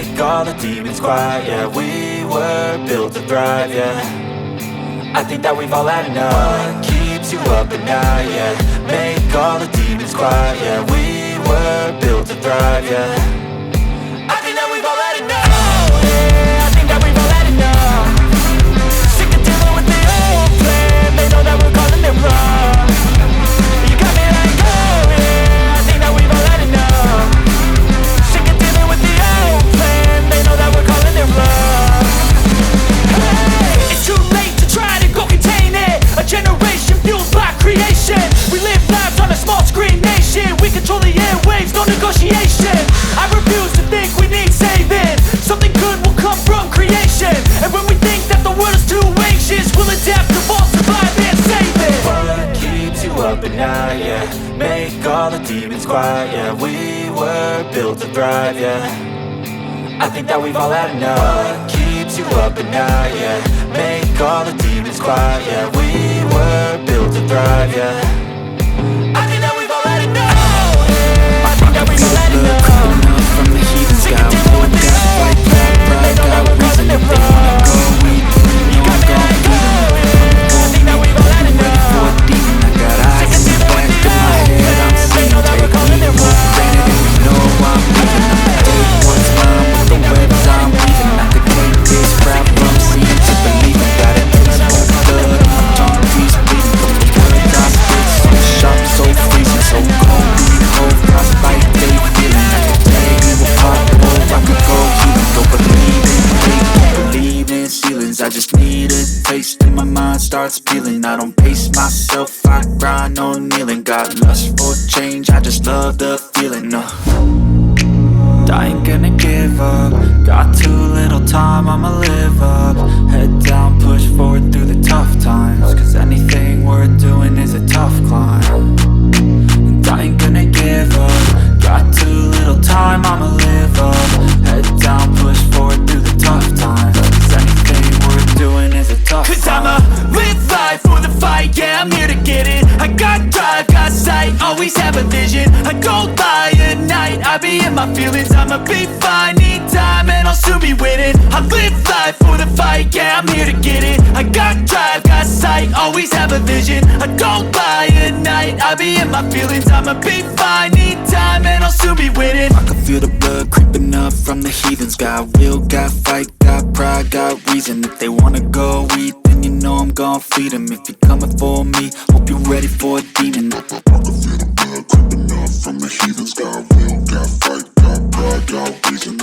make all the demons quiet. Yeah, we were built to thrive, yeah. I think that we've all had enough. What keeps you up at night, yeah. Make all the demons quiet, yeah. We were built to thrive, yeah. I think that we've all had enough. Oh, yeah, I think that we've all had enough. Sick of dealing with the old plan. They know that we're calling it wrong. You got me like, oh yeah, I think that we've all had enough. Sick of dealing with the old plan. They know that we're calling it wrong. Hey, it's too late to try to go contain it. A generation fueled by creation. We live lives on a small screen nation. We control the airwaves, no negotiation. I refuse to think we need saving. Something good will come from creation. And when we think that the world is too anxious, we'll adapt, evolve, survive and save it. What keeps you up at night, yeah. Make all the demons quiet, yeah. We were built to thrive, yeah. I think that we've all had enough. What keeps you up at night, yeah. Make all the demons quiet, yeah. We were built to thrive, yeah. I think that we've all had enough. Oh, yeah. I think that we've all had enough. From the heathens, got wood, got fight, got pride, got reason. If they wanna go, we know I'm gon' beat 'em. I think that we've all had enough. Ready for a demon, I got eyes in the back of my head. I'm seeing, take me for granted, and you know I'm leaving. I'ma take what's mine with the webs I'm weaving. I could take this rap from seeing to believing. Got a taste for blood, and my tongue keeps bleeding. From the words I spit, so sharp, so freezing, so cold. We hold frostbite, they feeling. I could tear you apart, or I could go healing. Don't believe in fate, don't believe in ceilings. I just need a taste and my mind starts peeling. I don't pace myself, I grind on kneeling. Got lust for change, I just love the feeling. I ain't gonna give up. Got too little time, I'ma live up. Head down, push forward through the tough times. Cause anything worth doing is a tough climb. And I ain't gonna give up. Got too little time, I'ma live up. Head down, push forward through the tough times. Cause anything worth doing is a tough climb. Cause I'ma live life for the fight, yeah, I'm here to get it. I got drive, got sight, always have a vision. I don't lie at night, I be in my feelings. I'ma be fine, need time and I'll soon be winning. I live life for the fight, yeah, I'm here to get it. I got drive, got sight, always have a vision. I don't lie at night, I be in my feelings. I'ma be fine, need time and I'll soon be winning. I can feel the blood creeping up from the heathens. Got will, got fight, got pride, got reason. If they wanna go eat, then you know I'm gon' feed them. If you're coming for me, hope you're ready for a demon. I can feel the blood creeping up from the heathens. Got will, got fight, got pride, got reason.